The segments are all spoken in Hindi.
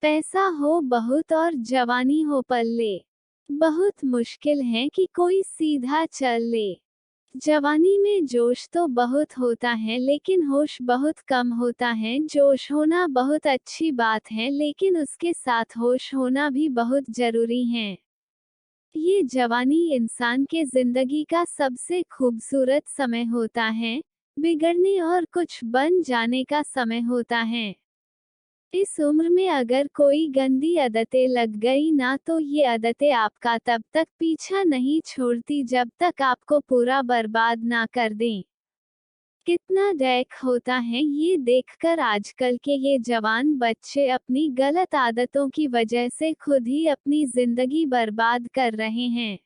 पैसा हो बहुत और जवानी हो पल्ले, बहुत मुश्किल है कि कोई सीधा चल ले। जवानी में जोश तो बहुत होता है लेकिन होश बहुत कम होता है। जोश होना बहुत अच्छी बात है लेकिन उसके साथ होश होना भी बहुत जरूरी है। ये जवानी इंसान के जिंदगी का सबसे खूबसूरत समय होता है, बिगड़ने और कुछ बन जाने का समय होता है। इस उम्र में अगर कोई गंदी आदतें लग गई ना तो ये आदतें आपका तब तक पीछा नहीं छोड़ती जब तक आपको पूरा बर्बाद ना कर दें। कितना दर्द होता है ये देखकर आजकल के ये जवान बच्चे अपनी गलत आदतों की वजह से खुद ही अपनी जिंदगी बर्बाद कर रहे हैं।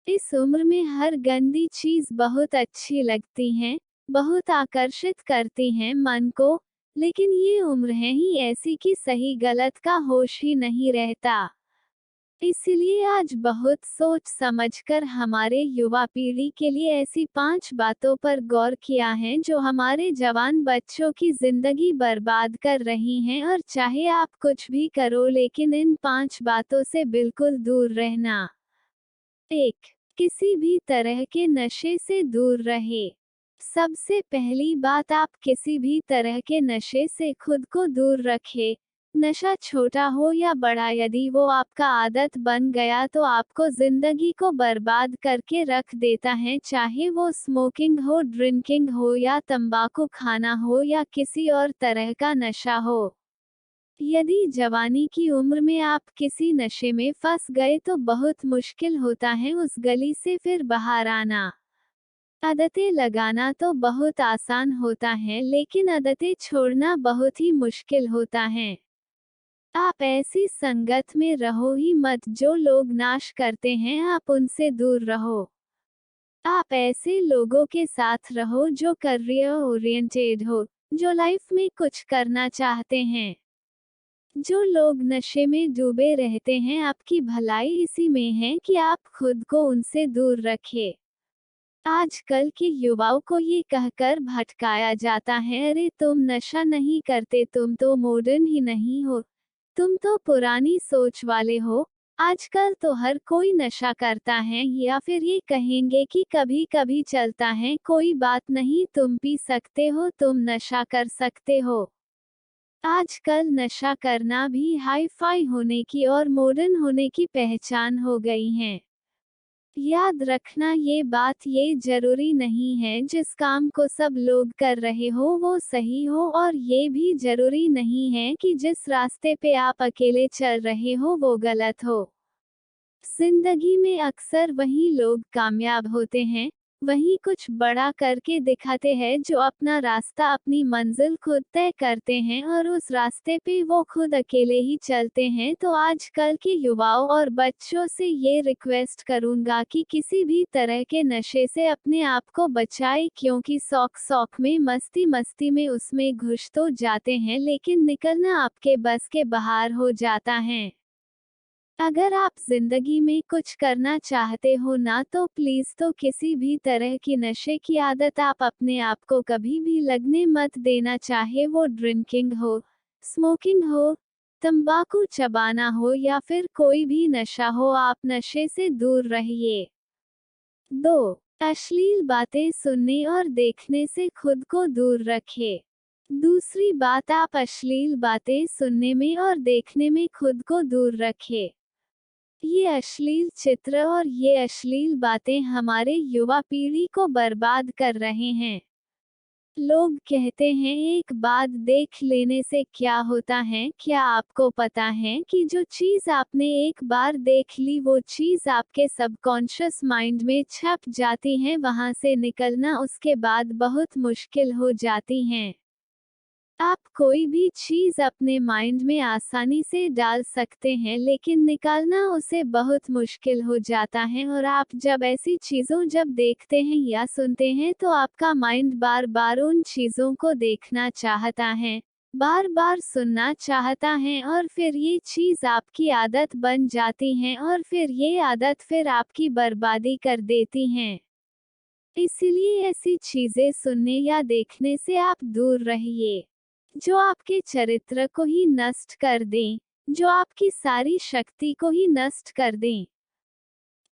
इस उम्र में हर गंदी चीज बहुत अच्छी लगती हैं, बहुत आकर्षित करती हैं मन को, लेकिन ये उम्र है ही ऐसी कि सही गलत का होश ही नहीं रहता। इसलिए आज बहुत सोच समझकर हमारे युवा पीढ़ी के लिए ऐसी 5 बातों पर गौर किया है जो हमारे जवान बच्चों की जिंदगी बर्बाद कर रही हैं। और चाहे आप कुछ भी करो लेकिन इन 5 बातों से बिल्कुल दूर रहना। 1. किसी भी तरह के नशे से दूर रहे। सबसे पहली बात, आप किसी भी तरह के नशे से खुद को दूर रखें। नशा छोटा हो या बड़ा, यदि वो आपका आदत बन गया तो आपको जिंदगी को बर्बाद करके रख देता है। चाहे वो स्मोकिंग हो, ड्रिंकिंग हो या तंबाकू खाना हो या किसी और तरह का नशा हो। यदि जवानी की उम्र में आप किसी नशे में फंस गए तो बहुत मुश्किल होता है उस गली से फिर बाहर आना। आदतें लगाना तो बहुत आसान होता है लेकिन आदतें छोड़ना बहुत ही मुश्किल होता है। आप ऐसी संगत में रहो ही मत जो लोग नाश करते हैं, आप उनसे दूर रहो। आप ऐसे लोगों के साथ रहो जो करियर ओरिएंटेड हो, जो लाइफ में कुछ करना चाहते हैं। जो लोग नशे में डूबे रहते हैं, आपकी भलाई इसी में है कि आप खुद को उनसे दूर रखें। आजकल के युवाओं को ये कहकर भटकाया जाता है, अरे तुम नशा नहीं करते, तुम तो मॉडर्न ही नहीं हो, तुम तो पुरानी सोच वाले हो। आजकल तो हर कोई नशा करता है, या फिर ये कहेंगे कि कभी कभी चलता है, कोई बात नहीं, तुम पी सकते हो, तुम नशा कर सकते हो। आजकल नशा करना भी हाई फाई होने की और मॉडर्न होने की पहचान हो गई है। याद रखना ये बात, ये जरूरी नहीं है जिस काम को सब लोग कर रहे हो वो सही हो, और ये भी जरूरी नहीं है कि जिस रास्ते पे आप अकेले चल रहे हो वो गलत हो। जिंदगी में अक्सर वही लोग कामयाब होते हैं, वही कुछ बड़ा करके दिखाते हैं, जो अपना रास्ता, अपनी मंजिल खुद तय करते हैं और उस रास्ते पे वो खुद अकेले ही चलते हैं। तो आजकल के युवाओं और बच्चों से ये रिक्वेस्ट करूंगा कि किसी भी तरह के नशे से अपने आप को बचाए, क्योंकि शौक शौक में, मस्ती मस्ती में उसमें घुस तो जाते हैं लेकिन निकलना आपके बस के बाहर हो जाता है। अगर आप जिंदगी में कुछ करना चाहते हो ना तो प्लीज तो किसी भी तरह की नशे की आदत आप अपने आप को कभी भी लगने मत देना, चाहे वो ड्रिंकिंग हो, स्मोकिंग हो, तंबाकू चबाना हो या फिर कोई भी नशा हो, आप नशे से दूर रहिए। 2. अश्लील बातें सुनने और देखने से खुद को दूर रखें। दूसरी बात, आप अश्लील बातें सुनने में और देखने में खुद को दूर रखें। ये अश्लील चित्र और ये अश्लील बातें हमारे युवा पीढ़ी को बर्बाद कर रहे हैं। लोग कहते हैं एक बात देख लेने से क्या होता है, क्या आपको पता है कि जो चीज आपने एक बार देख ली वो चीज आपके सबकॉन्शियस माइंड में छप जाती है, वहां से निकलना उसके बाद बहुत मुश्किल हो जाती है। आप कोई भी चीज अपने माइंड में आसानी से डाल सकते हैं लेकिन निकालना उसे बहुत मुश्किल हो जाता है, और आप जब ऐसी चीजों जब देखते हैं या सुनते हैं तो आपका माइंड बार बार उन चीजों को देखना चाहता है, बार बार सुनना चाहता है, और फिर ये चीज आपकी आदत बन जाती है और फिर ये आदत फिर आपकी बर्बादी कर देती हैं। इसीलिए ऐसी चीजें सुनने या देखने से आप दूर रहिए। जो आपके चरित्र को ही नष्ट कर दें, जो आपकी सारी शक्ति को ही नष्ट कर दें।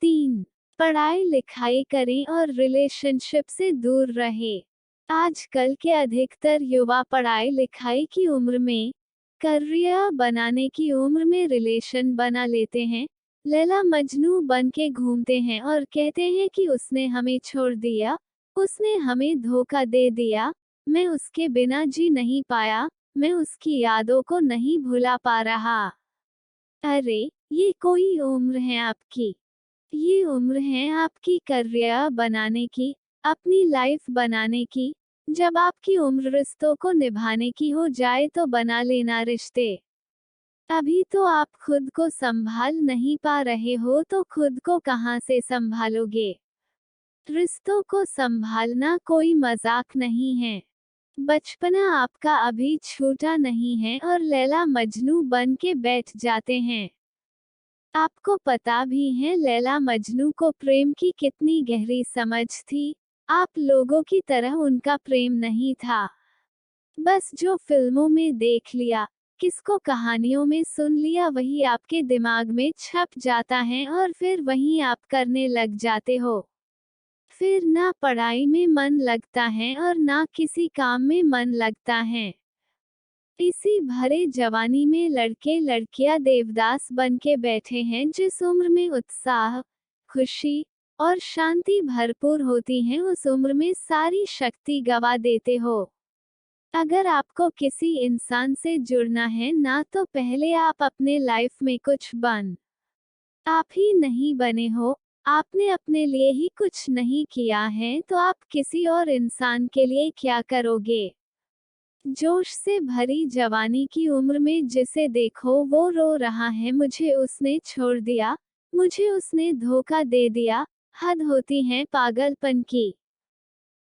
3. पढ़ाई लिखाई करें और रिलेशनशिप से दूर रहे। आजकल के अधिकतर युवा पढ़ाई लिखाई की उम्र में, करियर बनाने की उम्र में रिलेशन बना लेते हैं, लैला मजनू बन के घूमते हैं और कहते हैं कि उसने हमें छोड़ दिया, उसने हमें धोखा दे दिया, मैं उसके बिना जी नहीं पाया, मैं उसकी यादों को नहीं भुला पा रहा। अरे, ये कोई उम्र है आपकी? ये उम्र है आपकी करियर बनाने की, अपनी लाइफ बनाने की। जब आपकी उम्र रिश्तों को निभाने की हो जाए तो बना लेना रिश्ते। अभी तो आप खुद को संभाल नहीं पा रहे हो तो खुद को कहां से संभालोगे? रिश्तों को संभालना कोई मजाक नहीं है। बचपना आपका अभी छूटा नहीं है और लैला मजनू बन के बैठ जाते हैं। आपको पता भी है लैला मजनू को प्रेम की कितनी गहरी समझ थी। आप लोगों की तरह उनका प्रेम नहीं था। बस जो फिल्मों में देख लिया, किसको कहानियों में सुन लिया वही आपके दिमाग में छप जाता है और फिर वही आप करने लग जाते हो। फिर ना पढ़ाई में मन लगता है और ना किसी काम में मन लगता है। इसी भरे जवानी में लड़के लड़कियां देवदास बन के बैठे हैं। जिस उम्र में उत्साह, खुशी और शांति भरपूर होती हैं उस उम्र में सारी शक्ति गवा देते हो। अगर आपको किसी इंसान से जुड़ना है ना तो पहले आप अपने लाइफ में कुछ बन। आप ही नहीं बने हो, आपने अपने लिए ही कुछ नहीं किया है तो आप किसी और इंसान के लिए क्या करोगे? जोश से भरी जवानी की उम्र में जिसे देखो वो रो रहा है, मुझे उसने छोड़ दिया, मुझे उसने धोखा दे दिया। हद होती है पागलपन की।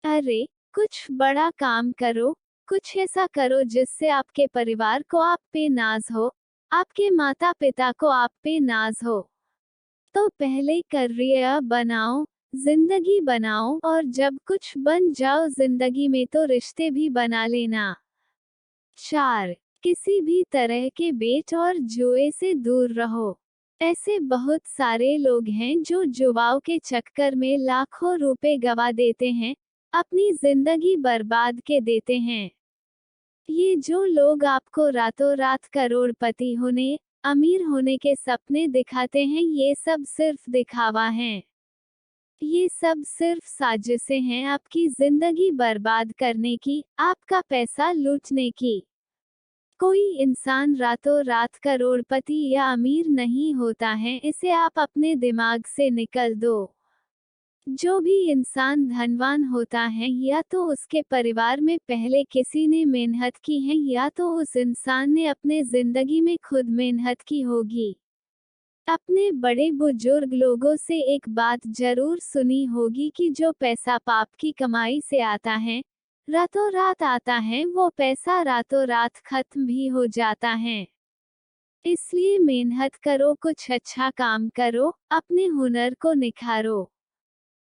अरे, कुछ बड़ा काम करो, कुछ ऐसा करो जिससे आपके परिवार को आप पे नाज हो, आपके माता पिता को आप पे नाज हो। तो पहले करियर बनाओ, जिंदगी बनाओ और जब कुछ बन जाओ जिंदगी में तो रिश्ते भी बना लेना। 4. किसी भी तरह के बेट और जुए से दूर रहो। ऐसे बहुत सारे लोग हैं जो जुआओं के चक्कर में लाखों रुपए गवा देते हैं, अपनी जिंदगी बर्बाद के देते हैं। ये जो लोग आपको रातों रात करोड़पति होने, अमीर होने के सपने दिखाते हैं ये सब सिर्फ दिखावा है। ये सब सिर्फ साजिशें हैं आपकी जिंदगी बर्बाद करने की, आपका पैसा लूटने की। कोई इंसान रातों रात करोड़पति या अमीर नहीं होता है, इसे आप अपने दिमाग से निकल दो। जो भी इंसान धनवान होता है या तो उसके परिवार में पहले किसी ने मेहनत की है या तो उस इंसान ने अपने जिंदगी में खुद मेहनत की होगी। अपने बड़े बुजुर्ग लोगों से एक बात जरूर सुनी होगी कि जो पैसा पाप की कमाई से आता है, रातों रात आता है, वो पैसा रातों रात खत्म भी हो जाता है। इसलिए मेहनत करो, कुछ अच्छा काम करो, अपने हुनर को निखारो।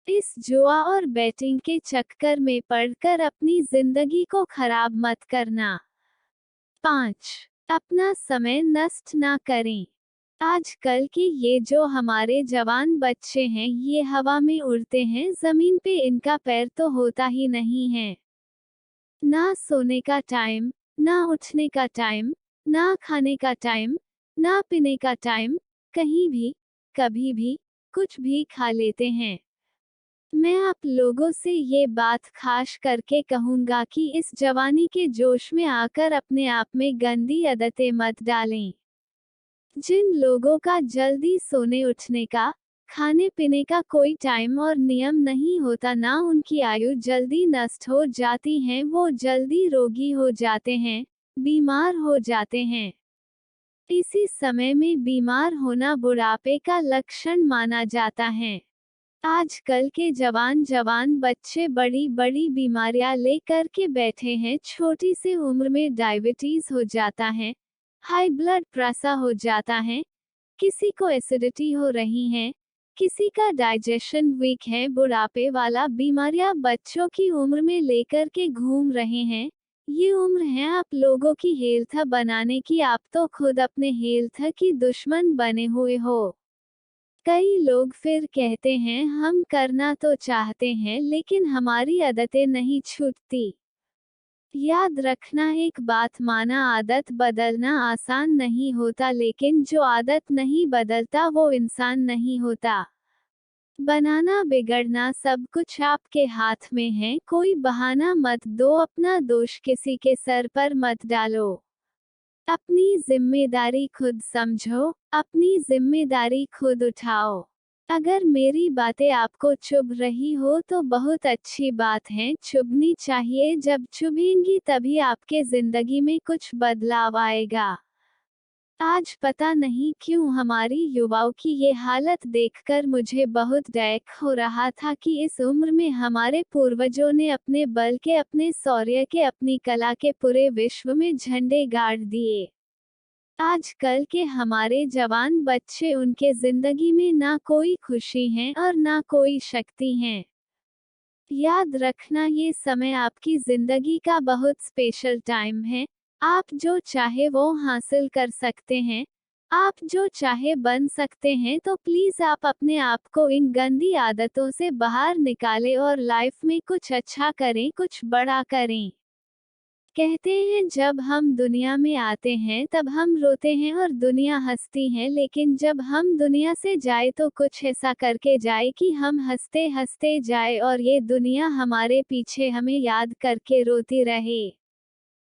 इस जुआ और बैटिंग के चक्कर में पड़कर अपनी जिंदगी को खराब मत करना। 5. अपना समय नष्ट ना करें। आजकल के ये जो हमारे जवान बच्चे हैं ये हवा में उड़ते हैं, जमीन पे इनका पैर तो होता ही नहीं है। ना सोने का टाइम, ना उठने का टाइम, ना खाने का टाइम, ना पीने का टाइम, कहीं भी, कभी भी, कुछ भी खा लेते हैं। मैं आप लोगों से ये बात खास करके कहूँगा कि इस जवानी के जोश में आकर अपने आप में गंदी आदतें मत डालें। जिन लोगों का जल्दी सोने उठने का, खाने पीने का कोई टाइम और नियम नहीं होता, ना उनकी आयु जल्दी नष्ट हो जाती है, वो जल्दी रोगी हो जाते हैं, बीमार हो जाते हैं। इसी समय में बीमार होना बुढ़ापे का लक्षण माना जाता है। आजकल के जवान बच्चे बड़ी बड़ी बीमारियां लेकर के बैठे हैं, छोटी सी उम्र में डायबिटीज हो जाता है, हाई ब्लड प्रेशर हो जाता है, किसी को एसिडिटी हो रही है, किसी का डाइजेशन वीक है, बुढ़ापे वाला बीमारियां बच्चों की उम्र में लेकर के घूम रहे हैं। ये उम्र है आप लोगों की हेल्थ बनाने की, आप तो खुद अपने हेल्थ की दुश्मन बने हुए हो। कई लोग फिर कहते हैं हम करना तो चाहते हैं लेकिन हमारी आदतें नहीं छूटती। याद रखना एक बात, माना आदत बदलना आसान नहीं होता लेकिन जो आदत नहीं बदलता वो इंसान नहीं होता। बनाना बिगड़ना सब कुछ आपके हाथ में है, कोई बहाना मत दो, अपना दोष किसी के सर पर मत डालो। अपनी जिम्मेदारी खुद समझो, अपनी जिम्मेदारी खुद उठाओ। अगर मेरी बातें आपको चुभ रही हो तो बहुत अच्छी बात है, चुभनी चाहिए, जब चुभेंगी तभी आपके जिंदगी में कुछ बदलाव आएगा। आज पता नहीं क्यों हमारी युवाओं की ये हालत देखकर मुझे बहुत दुख हो रहा था कि इस उम्र में हमारे पूर्वजों ने अपने बल के, अपने शौर्य के, अपनी कला के पूरे विश्व में झंडे गाड़ दिए। आजकल के हमारे जवान बच्चे, उनके जिंदगी में ना कोई खुशी है और ना कोई शक्ति है। याद रखना ये समय आपकी जिंदगी का बहुत स्पेशल टाइम है। आप जो चाहे वो हासिल कर सकते हैं, आप जो चाहे बन सकते हैं, तो प्लीज आप अपने आप को इन गंदी आदतों से बाहर निकालें और लाइफ में कुछ अच्छा करें, कुछ बड़ा करें। कहते हैं जब हम दुनिया में आते हैं तब हम रोते हैं और दुनिया हंसती है, लेकिन जब हम दुनिया से जाए तो कुछ ऐसा करके जाए कि हम हंसते हंसते जाए और ये दुनिया हमारे पीछे हमें याद करके रोती रहे।